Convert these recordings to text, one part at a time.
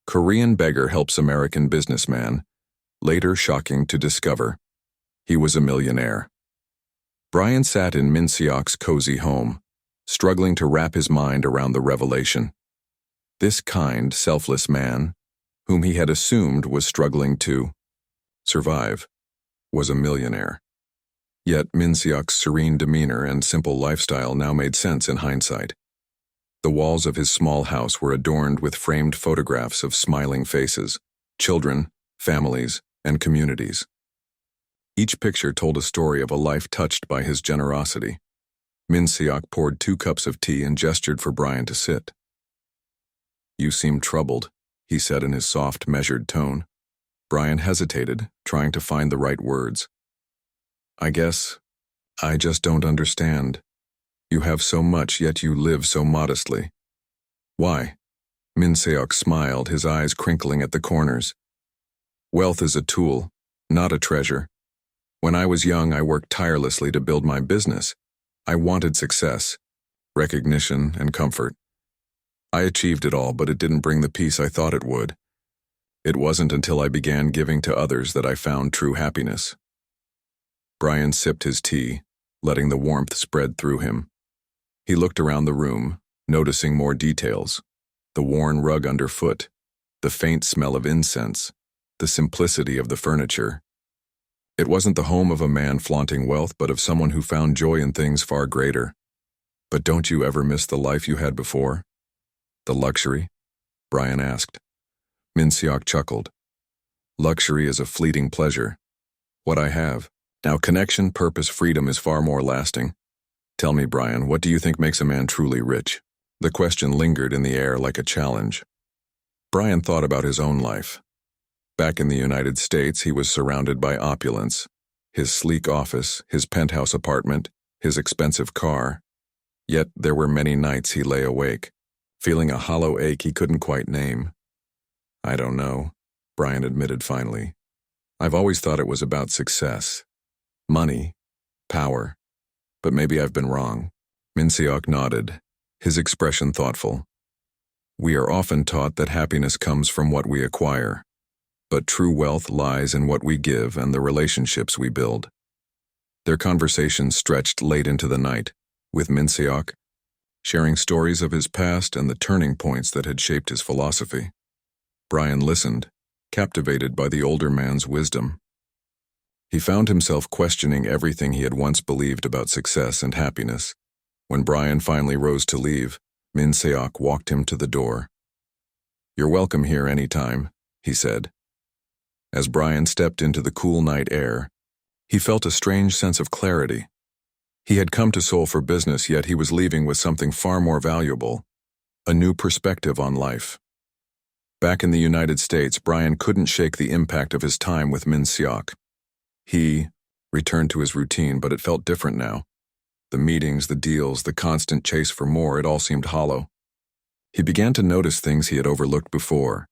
Korean beggar helps American businessman, later shocking to discover he was a millionaire. Brian sat in Min Seok's cozy home, struggling to wrap his mind around the revelation. This kind, selfless man, whom he had assumed was struggling to survive, was a millionaire. Yet Min Seok's serene demeanor and simple lifestyle now made sense in hindsight. The walls of his small house were adorned with framed photographs of smiling faces, children, families, and communities. Each picture told a story of a life touched by his generosity. Min Seok poured 2 cups of tea and gestured for Brian to sit. "You seem troubled," he said in his soft, measured tone. Brian hesitated, trying to find the right words. I just don't understand. You have so much, yet you live so modestly." "Why?" Min Seok smiled, his eyes crinkling at the corners. "Wealth is a tool, not a treasure. When I was young, I worked tirelessly to build my business. I wanted success, recognition, and comfort. I achieved it all, but it didn't bring the peace I thought it would. It wasn't until I began giving to others that I found true happiness." Brian sipped his tea, letting the warmth spread through him. He looked around the room, noticing more details: the worn rug underfoot, the faint smell of incense, the simplicity of the furniture. It wasn't the home of a man flaunting wealth, but of someone who found joy in things far greater. "But don't you ever miss the life you had before? The luxury?" Brian asked. Min Seok chuckled. "Luxury is a fleeting pleasure. What I have. Now connection, purpose, freedom is far more lasting. Tell me, Brian, what do you think makes a man truly rich?" The question lingered in the air like a challenge. Brian thought about his own life. Back in the United States, he was surrounded by opulence. His sleek office, his penthouse apartment, his expensive car. Yet there were many nights he lay awake, feeling a hollow ache he couldn't quite name. "I don't know," Brian admitted finally. "I've always thought it was about success. Money, power. But maybe I've been wrong." Min Seok nodded, his expression thoughtful. "We are often taught that happiness comes from what we acquire, but true wealth lies in what we give and the relationships we build." Their conversation stretched late into the night, with Min Seok sharing stories of his past and the turning points that had shaped his philosophy. Brian listened, captivated by the older man's wisdom. He found himself questioning everything he had once believed about success and happiness. When Brian finally rose to leave, Min Seok walked him to the door. "You're welcome here any time," he said. As Brian stepped into the cool night air, he felt a strange sense of clarity. He had come to Seoul for business, yet he was leaving with something far more valuable: a new perspective on life. Back in the United States, Brian couldn't shake the impact of his time with Min Seok. He returned to his routine, but it felt different now. The meetings, the deals, the constant chase for more, it all seemed hollow. He began to notice things he had overlooked before: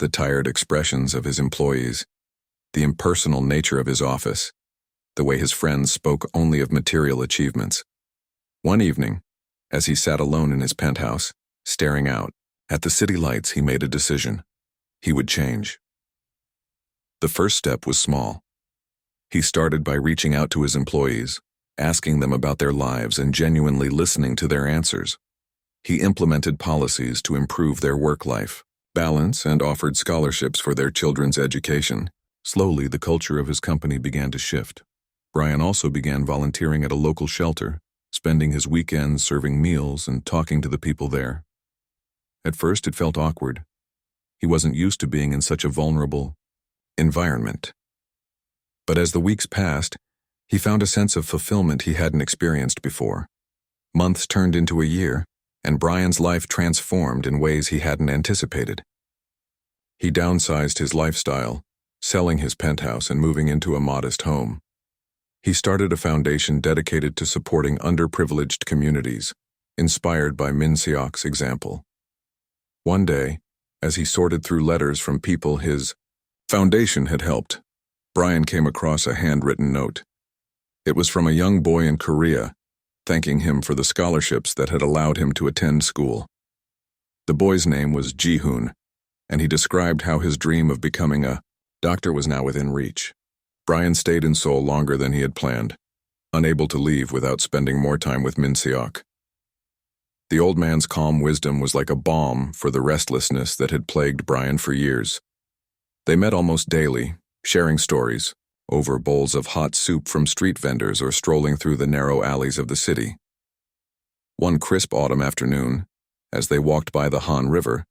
the tired expressions of his employees, the impersonal nature of his office, the way his friends spoke only of material achievements. One evening, as he sat alone in his penthouse, staring out at the city lights, he made a decision. He would change. The first step was small. He started by reaching out to his employees, asking them about their lives and genuinely listening to their answers. He implemented policies to improve their work-life balance and offered scholarships for their children's education. Slowly, the culture of his company began to shift. Brian also began volunteering at a local shelter, spending his weekends serving meals and talking to the people there. At first, it felt awkward. He wasn't used to being in such a vulnerable environment. But as the weeks passed, he found a sense of fulfillment he hadn't experienced before. Months turned into a year, and Brian's life transformed in ways he hadn't anticipated. He downsized his lifestyle, selling his penthouse and moving into a modest home. He started a foundation dedicated to supporting underprivileged communities, inspired by Min Seok's example. One day, as he sorted through letters from people his foundation had helped, Brian came across a handwritten note. It was from a young boy in Korea, thanking him for the scholarships that had allowed him to attend school. The boy's name was Ji-hoon, and he described how his dream of becoming a doctor was now within reach. Brian stayed in Seoul longer than he had planned, unable to leave without spending more time with Min Seok. The old man's calm wisdom was like a balm for the restlessness that had plagued Brian for years. They met almost daily, sharing stories, over bowls of hot soup from street vendors or strolling through the narrow alleys of the city. One crisp autumn afternoon, as they walked by the Han River,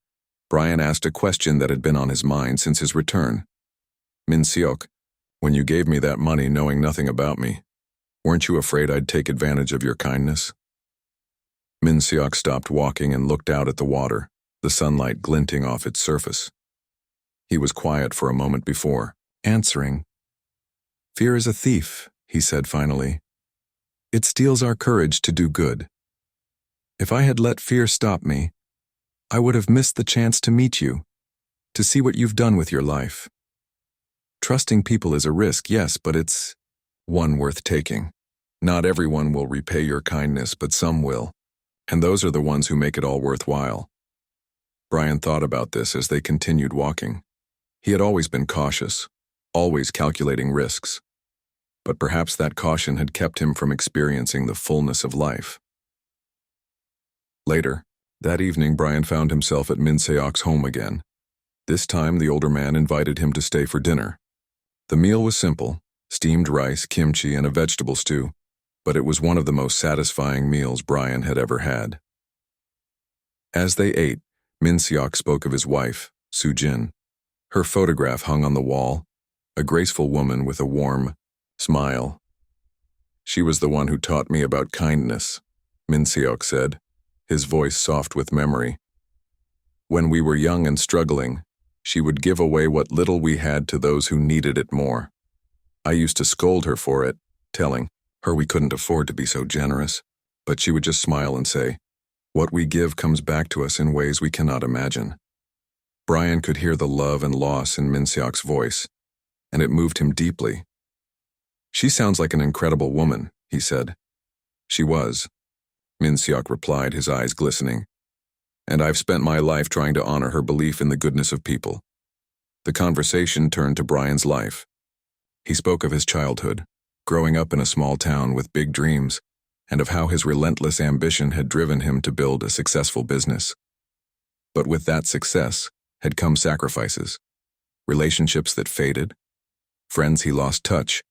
Brian asked a question that had been on his mind since his return. Min Seok, when you gave me that money knowing nothing about me, weren't you afraid I'd take advantage of your kindness? Min Seok stopped walking and looked out at the water, the sunlight glinting off its surface. He was quiet for a moment before answering. Fear is a thief, he said finally. It steals our courage to do good. If I had let fear stop me, I would have missed the chance to meet you, to see what you've done with your life. Trusting people is a risk, yes, but it's one worth taking. Not everyone will repay your kindness, but some will, and those are the ones who make it all worthwhile. Brian thought about this as they continued walking. He had always been cautious, always calculating risks, but perhaps that caution had kept him from experiencing the fullness of life. Later, that evening, Brian found himself at Min Seok's home again. This time, the older man invited him to stay for dinner. The meal was simple, steamed rice, kimchi, and a vegetable stew, but it was one of the most satisfying meals Brian had ever had. As they ate, Min Seok spoke of his wife, Soo-jin. Her photograph hung on the wall, a graceful woman with a warm smile. She was the one who taught me about kindness, Min Seok said, his voice soft with memory. When we were young and struggling, she would give away what little we had to those who needed it more. I used to scold her for it, telling her we couldn't afford to be so generous, but she would just smile and say, what we give comes back to us in ways we cannot imagine. Brian could hear the love and loss in Min Seok's voice, and it moved him deeply. She sounds like an incredible woman, he said. She was, Min Seok replied, his eyes glistening. And I've spent my life trying to honor her belief in the goodness of people. The conversation turned to Brian's life. He spoke of his childhood, growing up in a small town with big dreams, and of how his relentless ambition had driven him to build a successful business. But with that success had come sacrifices, relationships that faded, friends he lost touch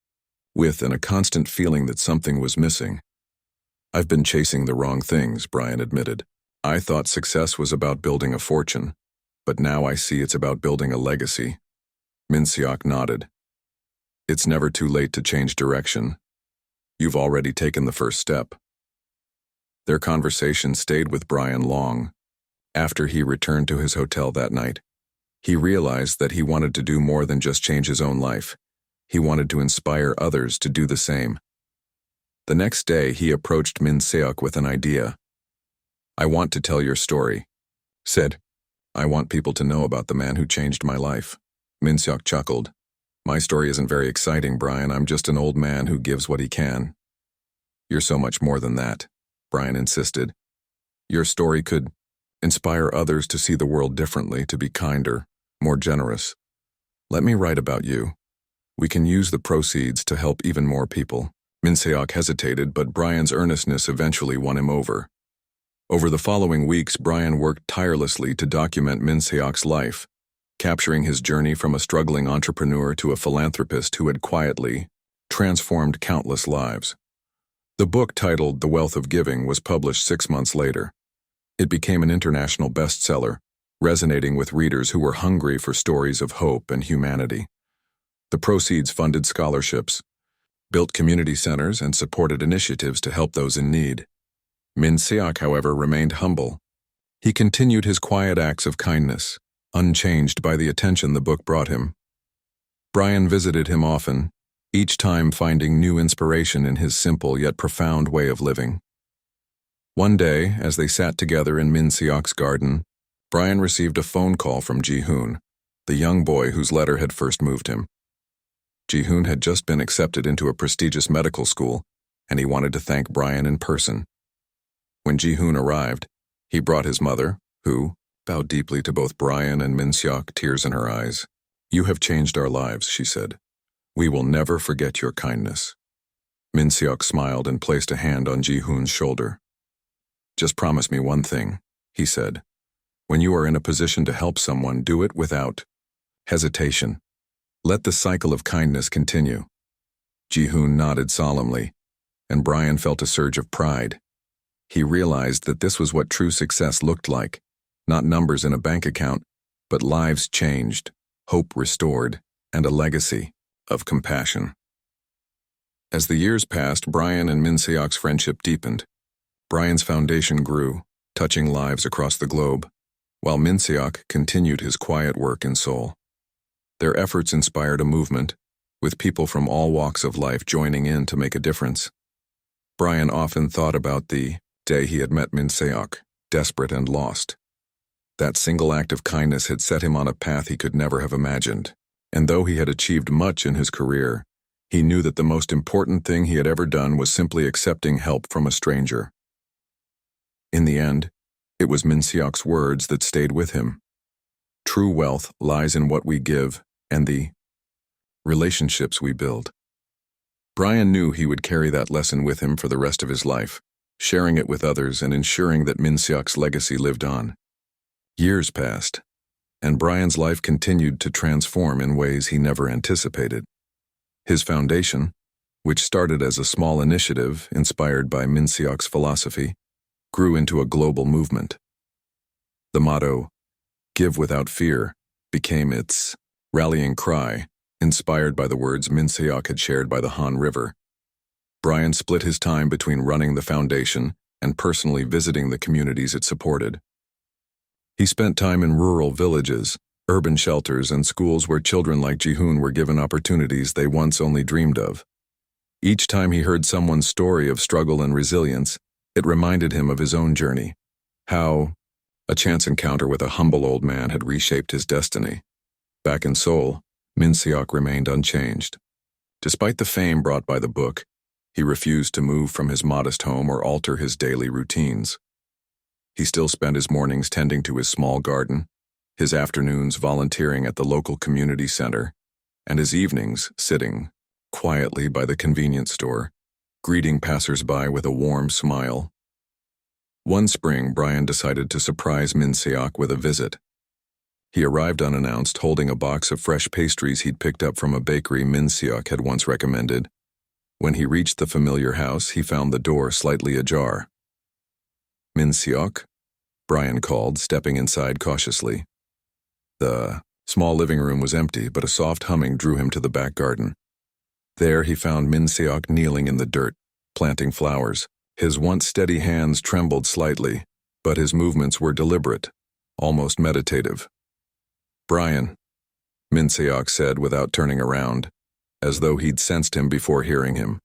with, and a constant feeling that something was missing. I've been chasing the wrong things, Brian admitted. I thought success was about building a fortune, but now I see it's about building a legacy. Min Seok nodded. It's never too late to change direction. You've already taken the first step. Their conversation stayed with Brian long. After he returned to his hotel that night, he realized that he wanted to do more than just change his own life. He wanted to inspire others to do the same. The next day, he approached Min Seok with an idea. I want to tell your story, said. I want people to know about the man who changed my life. Min Seok chuckled. My story isn't very exciting, Brian. I'm just an old man who gives what he can. You're so much more than that, Brian insisted. Your story could inspire others to see the world differently, to be kinder, more generous. Let me write about you. We can use the proceeds to help even more people. Min Seok hesitated, but Brian's earnestness eventually won him over. Over the following weeks, Brian worked tirelessly to document Min Seok's life, capturing his journey from a struggling entrepreneur to a philanthropist who had quietly transformed countless lives. The book, titled The Wealth of Giving, was published 6 months later. It became an international bestseller, resonating with readers who were hungry for stories of hope and humanity. The proceeds funded scholarships, built community centers, and supported initiatives to help those in need. Min Seok, however, remained humble. He continued his quiet acts of kindness, unchanged by the attention the book brought him. Brian visited him often, each time finding new inspiration in his simple yet profound way of living. One day, as they sat together in Min Seok's garden, Brian received a phone call from Ji-hoon, the young boy whose letter had first moved him. Ji-hoon had just been accepted into a prestigious medical school, and he wanted to thank Brian in person. When Ji-hoon arrived, he brought his mother, who, bowed deeply to both Brian and Minseok, tears in her eyes. "You have changed our lives," she said. "We will never forget your kindness." Minseok smiled and placed a hand on Ji-hoon's shoulder. "Just promise me one thing," he said. "When you are in a position to help someone, do it without hesitation. Let the cycle of kindness continue." Ji-hoon nodded solemnly, and Brian felt a surge of pride. He realized that this was what true success looked like, not numbers in a bank account, but lives changed, hope restored, and a legacy of compassion. As the years passed, Brian and Minseok's friendship deepened. Brian's foundation grew, touching lives across the globe, while Minseok continued his quiet work in Seoul. Their efforts inspired a movement, with people from all walks of life joining in to make a difference. Brian often thought about the day he had met Minseok, desperate and lost. That single act of kindness had set him on a path he could never have imagined, and though he had achieved much in his career, he knew that the most important thing he had ever done was simply accepting help from a stranger. In the end, it was Minseok's words that stayed with him. "True wealth lies in what we give and the relationships we build." Brian knew he would carry that lesson with him for the rest of his life, sharing it with others and ensuring that Minseok's legacy lived on. Years passed, and Brian's life continued to transform in ways he never anticipated. His foundation, which started as a small initiative inspired by Minseok's philosophy, grew into a global movement. The motto, "Give without fear," became its rallying cry, inspired by the words Minseok had shared by the Han River. Brian split his time between running the foundation and personally visiting the communities it supported. He spent time in rural villages, urban shelters, and schools where children like Ji-hoon were given opportunities they once only dreamed of. Each time he heard someone's story of struggle and resilience, it reminded him of his own journey, how a chance encounter with a humble old man had reshaped his destiny. Back in Seoul, Minseok remained unchanged. Despite the fame brought by the book, he refused to move from his modest home or alter his daily routines. He still spent his mornings tending to his small garden, his afternoons volunteering at the local community center, and his evenings sitting quietly by the convenience store, greeting passers-by with a warm smile. One spring, Brian decided to surprise Minseok with a visit. He arrived unannounced, holding a box of fresh pastries he'd picked up from a bakery Minseok had once recommended. When he reached the familiar house, he found the door slightly ajar. "Minseok?" Brian called, stepping inside cautiously. The small living room was empty, but a soft humming drew him to the back garden. There he found Minseok kneeling in the dirt, planting flowers. His once steady hands trembled slightly, but his movements were deliberate, almost meditative. "Brian," Minseok said without turning around, as though he'd sensed him before hearing him.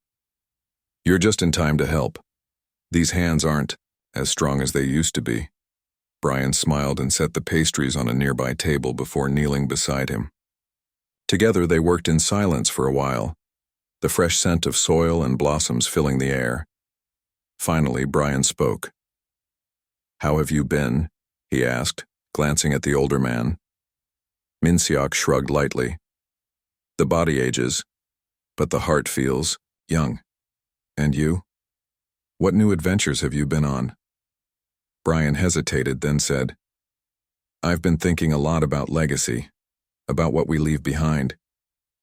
"You're just in time to help. These hands aren't as strong as they used to be." Brian smiled and set the pastries on a nearby table before kneeling beside him. Together they worked in silence for a while, the fresh scent of soil and blossoms filling the air. Finally, Brian spoke. "How have you been?" he asked, glancing at the older man. Minseok shrugged lightly. "The body ages, but the heart feels young. And you? What new adventures have you been on?" Brian hesitated, then said, "I've been thinking a lot about legacy, about what we leave behind.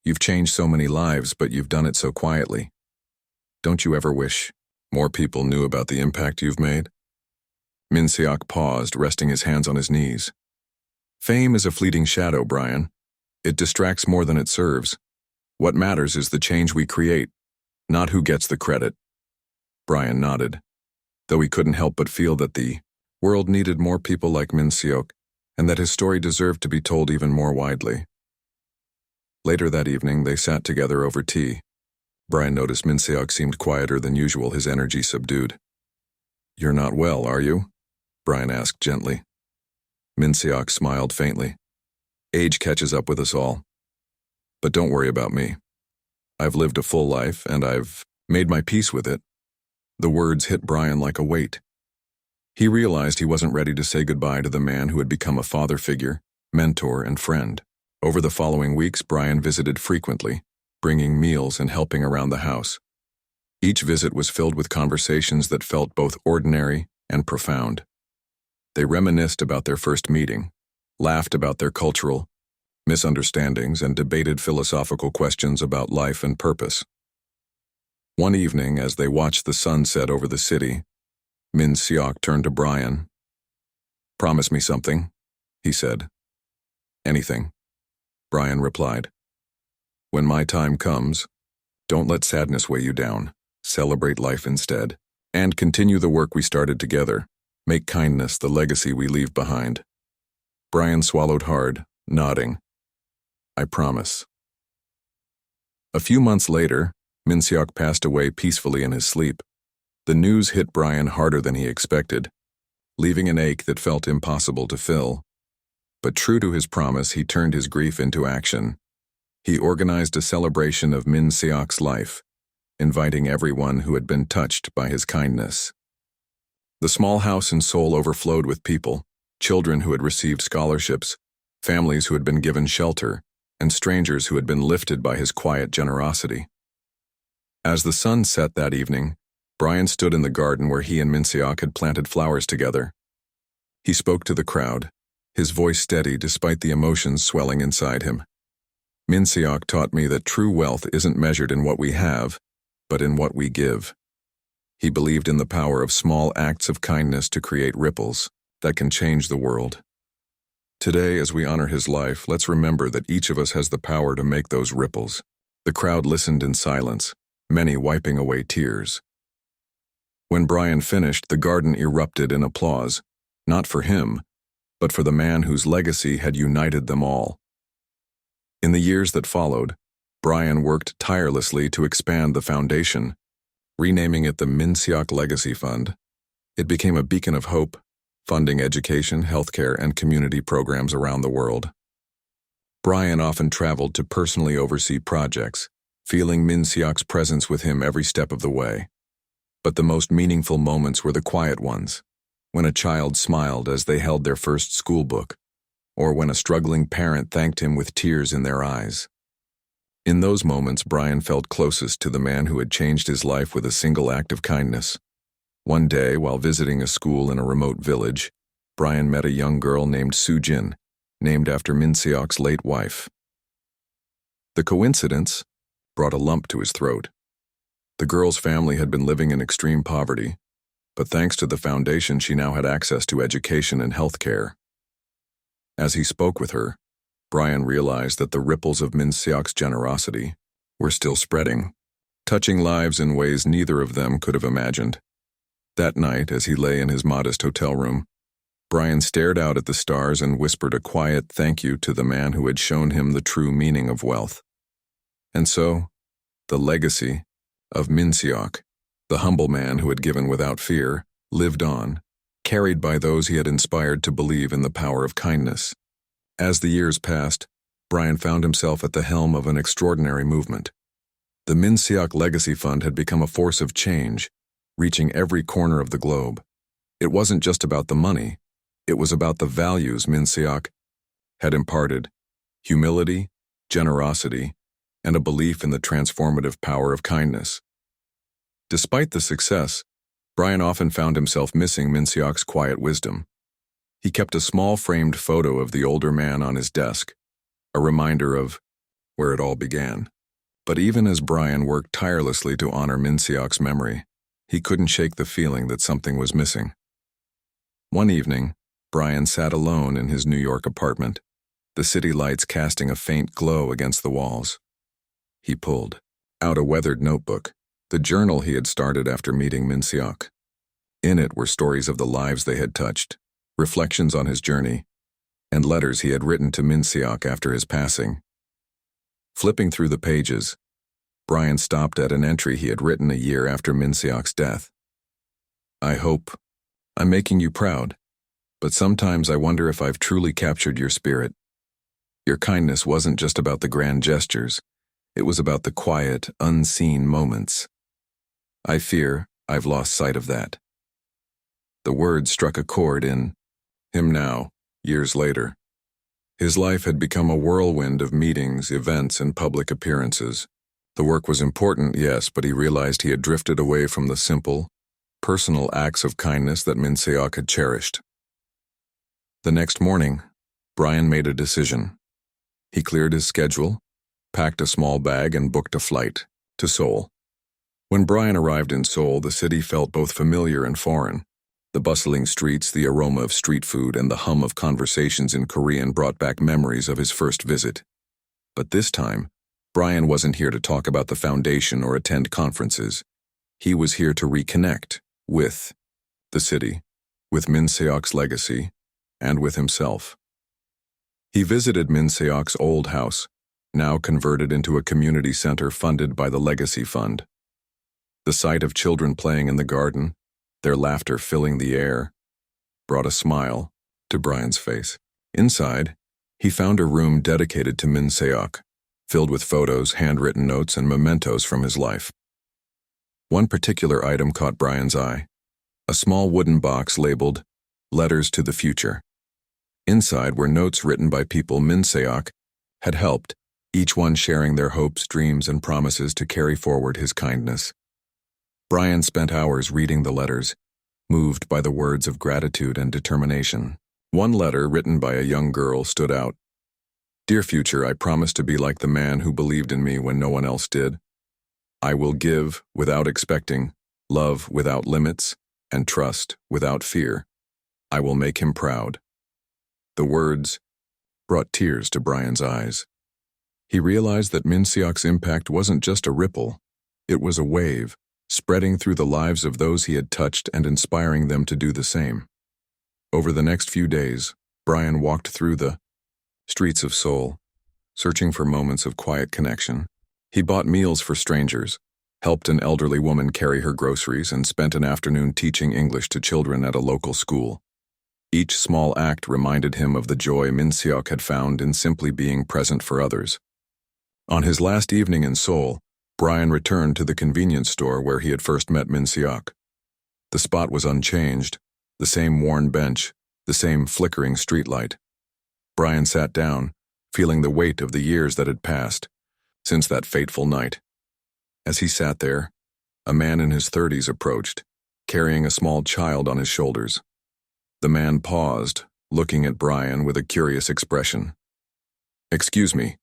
You've changed so many lives, but you've done it so quietly. Don't you ever wish more people knew about the impact you've made?" Minseok paused, resting his hands on his knees. "Fame is a fleeting shadow, Brian. It distracts more than it serves. What matters is the change we create, not who gets the credit." Brian nodded, though he couldn't help but feel that the world needed more people like Minseok, and that his story deserved to be told even more widely. Later that evening, they sat together over tea. Brian noticed Minseok seemed quieter than usual, his energy subdued. "You're not well, are you?" Brian asked gently. Minseok smiled faintly. "Age catches up with us all. But don't worry about me. I've lived a full life, and I've made my peace with it." The words hit Brian like a weight. He realized he wasn't ready to say goodbye to the man who had become a father figure, mentor, and friend. Over the following weeks, Brian visited frequently, bringing meals and helping around the house. Each visit was filled with conversations that felt both ordinary and profound. They reminisced about their first meeting, laughed about their cultural misunderstandings, and debated philosophical questions about life and purpose. One evening, as they watched the sun set over the city, Min Seok turned to Brian. "Promise me something," he said. "Anything," Brian replied. "When my time comes, don't let sadness weigh you down. Celebrate life instead. And continue the work we started together. Make kindness the legacy we leave behind." Brian swallowed hard, nodding. "I promise." A few months later, Min Seok passed away peacefully in his sleep. The news hit Brian harder than he expected, leaving an ache that felt impossible to fill. But true to his promise, he turned his grief into action. He organized a celebration of Min Seok's life, inviting everyone who had been touched by his kindness. The small house in Seoul overflowed with people, children who had received scholarships, families who had been given shelter, and strangers who had been lifted by his quiet generosity. As the sun set that evening, Brian stood in the garden where he and Min Seok had planted flowers together. He spoke to the crowd, his voice steady despite the emotions swelling inside him. "Min Seok taught me that true wealth isn't measured in what we have, but in what we give." He believed in the power of small acts of kindness to create ripples that can change the world. Today, as we honor his life, let's remember that each of us has the power to make those ripples. The crowd listened in silence, many wiping away tears. When Brian finished, the garden erupted in applause, not for him, but for the man whose legacy had united them all. In the years that followed, Brian worked tirelessly to expand the foundation, renaming it the Min Seok Legacy Fund. It became a beacon of hope, funding education, healthcare, and community programs around the world. Brian often traveled to personally oversee projects, feeling Min Seok's presence with him every step of the way. But the most meaningful moments were the quiet ones, when a child smiled as they held their first school book, or when a struggling parent thanked him with tears in their eyes. In those moments, Brian felt closest to the man who had changed his life with a single act of kindness. One day, while visiting a school in a remote village, Brian met a young girl named Soo-jin, named after Min Seok's late wife. The coincidence brought a lump to his throat. The girl's family had been living in extreme poverty, but thanks to the foundation, she now had access to education and health care. As he spoke with her, Brian realized that the ripples of Min Seok's generosity were still spreading, touching lives in ways neither of them could have imagined. That night, as he lay in his modest hotel room, Brian stared out at the stars and whispered a quiet thank you to the man who had shown him the true meaning of wealth. And so, the legacy of Min Seok, the humble man who had given without fear, lived on, carried by those he had inspired to believe in the power of kindness. As the years passed, Brian found himself at the helm of an extraordinary movement. The Min Seok Legacy Fund had become a force of change, reaching every corner of the globe. It wasn't just about the money, it was about the values Min Seok had imparted: humility, generosity, and a belief in the transformative power of kindness. Despite the success, Brian often found himself missing Min Seok's quiet wisdom. He kept a small framed photo of the older man on his desk, a reminder of where it all began. But even as Brian worked tirelessly to honor Min Seok's memory, he couldn't shake the feeling that something was missing. One evening, Brian sat alone in his New York apartment, the city lights casting a faint glow against the walls. He pulled out a weathered notebook, the journal he had started after meeting Min Seok. In it were stories of the lives they had touched, reflections on his journey, and letters he had written to Min Seok after his passing. Flipping through the pages, Brian stopped at an entry he had written a year after Min Seok's death. "I hope I'm making you proud, but sometimes I wonder if I've truly captured your spirit. Your kindness wasn't just about the grand gestures, it was about the quiet, unseen moments. I fear I've lost sight of that." The words struck a chord in him now, years later. His life had become a whirlwind of meetings, events, and public appearances. The work was important, yes, but he realized he had drifted away from the simple, personal acts of kindness that Minseok had cherished. The next morning, Brian made a decision. He cleared his schedule, packed a small bag, and booked a flight to Seoul. When Brian arrived in Seoul, the city felt both familiar and foreign. The bustling streets, the aroma of street food, and the hum of conversations in Korean brought back memories of his first visit. But this time, Brian wasn't here to talk about the foundation or attend conferences. He was here to reconnect with the city, with Minseok's legacy, and with himself. He visited Minseok's old house, now converted into a community center funded by the Legacy Fund. The sight of children playing in the garden, their laughter filling the air, brought a smile to Brian's face. Inside, he found a room dedicated to Minseok, filled with photos, handwritten notes, and mementos from his life. One particular item caught Brian's eye, a small wooden box labeled Letters to the Future. Inside were notes written by people Minseok had helped, each one sharing their hopes, dreams, and promises to carry forward his kindness. Brian spent hours reading the letters, moved by the words of gratitude and determination. One letter, written by a young girl, stood out. "Dear future, I promise to be like the man who believed in me when no one else did. I will give without expecting, love without limits, and trust without fear. I will make him proud." The words brought tears to Brian's eyes. He realized that Minseok's impact wasn't just a ripple, it was a wave, spreading through the lives of those he had touched and inspiring them to do the same. Over the next few days, Brian walked through the streets of Seoul, searching for moments of quiet connection. He bought meals for strangers, helped an elderly woman carry her groceries, and spent an afternoon teaching English to children at a local school. Each small act reminded him of the joy Minseok had found in simply being present for others. On his last evening in Seoul, Brian returned to the convenience store where he had first met Minseok. The spot was unchanged, the same worn bench, the same flickering streetlight. Brian sat down, feeling the weight of the years that had passed since that fateful night. As he sat there, a man in his 30s approached, carrying a small child on his shoulders. The man paused, looking at Brian with a curious expression. "Excuse me,"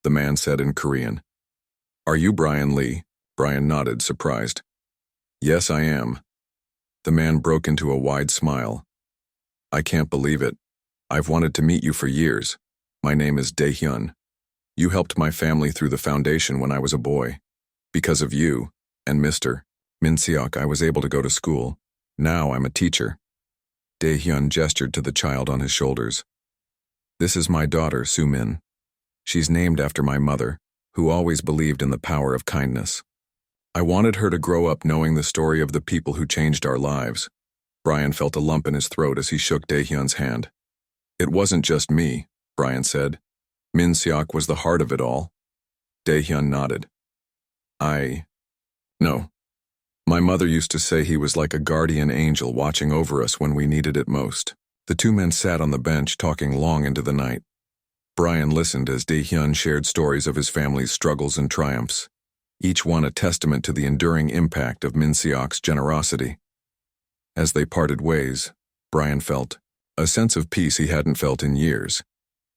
the man said in Korean. "Are you Brian Lee?" Brian nodded, surprised. "Yes, I am." The man broke into a wide smile. "I can't believe it. I've wanted to meet you for years. My name is Dae-hyun. You helped my family through the foundation when I was a boy. Because of you and Mr. Minseok, I was able to go to school. Now I'm a teacher." Dae-hyun gestured to the child on his shoulders. "This is my daughter, Soo-min. She's named after my mother, who always believed in the power of kindness. I wanted her to grow up knowing the story of the people who changed our lives." Brian felt a lump in his throat as he shook Dae-hyun's hand. "It wasn't just me," Brian said. "Minseok was the heart of it all." Dae-hyun nodded. No. My mother used to say he was like a guardian angel watching over us when we needed it most." The two men sat on the bench talking long into the night. Brian listened as Dae-hyun shared stories of his family's struggles and triumphs, each one a testament to the enduring impact of Minseok's generosity. As they parted ways, Brian felt a sense of peace he hadn't felt in years.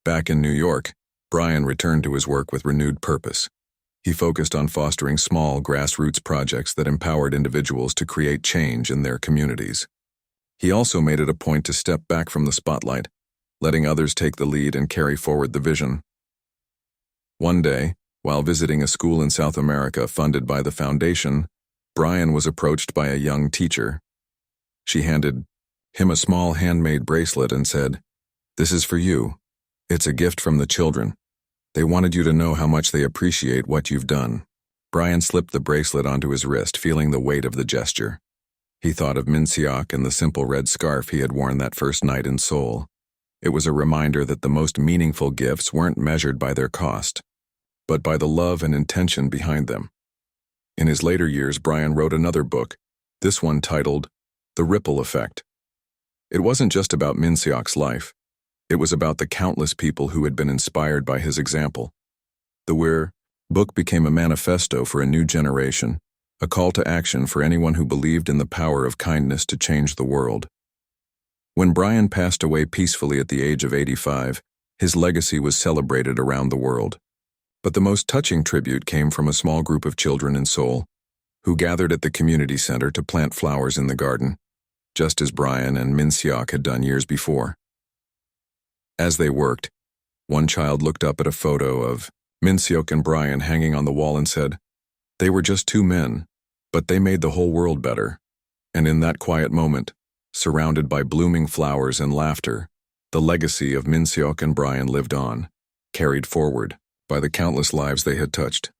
Back in New York, Brian returned to his work with renewed purpose. He focused on fostering small, grassroots projects that empowered individuals to create change in their communities. He also made it a point to step back from the spotlight, letting others take the lead and carry forward the vision. One day, while visiting a school in South America funded by the foundation, Brian was approached by a young teacher. She handed him a small handmade bracelet and said, "This is for you. It's a gift from the children. They wanted you to know how much they appreciate what you've done." Brian slipped the bracelet onto his wrist, feeling the weight of the gesture. He thought of Minseok and the simple red scarf he had worn that first night in Seoul. It was a reminder that the most meaningful gifts weren't measured by their cost, but by the love and intention behind them. In his later years, Brian wrote another book, this one titled The Ripple Effect, It wasn't just about Minseok's life. It was about the countless people who had been inspired by his example. The Weir book became a manifesto for a new generation, a call to action for anyone who believed in the power of kindness to change the world. When Brian passed away peacefully at the age of 85, his legacy was celebrated around the world. But the most touching tribute came from a small group of children in Seoul, who gathered at the community center to plant flowers in the garden, just as Brian and Minseok had done years before. As they worked, one child looked up at a photo of Minseok and Brian hanging on the wall and said, "They were just two men, but they made the whole world better." And in that quiet moment, surrounded by blooming flowers and laughter, the legacy of Minseok and Brian lived on, carried forward by the countless lives they had touched.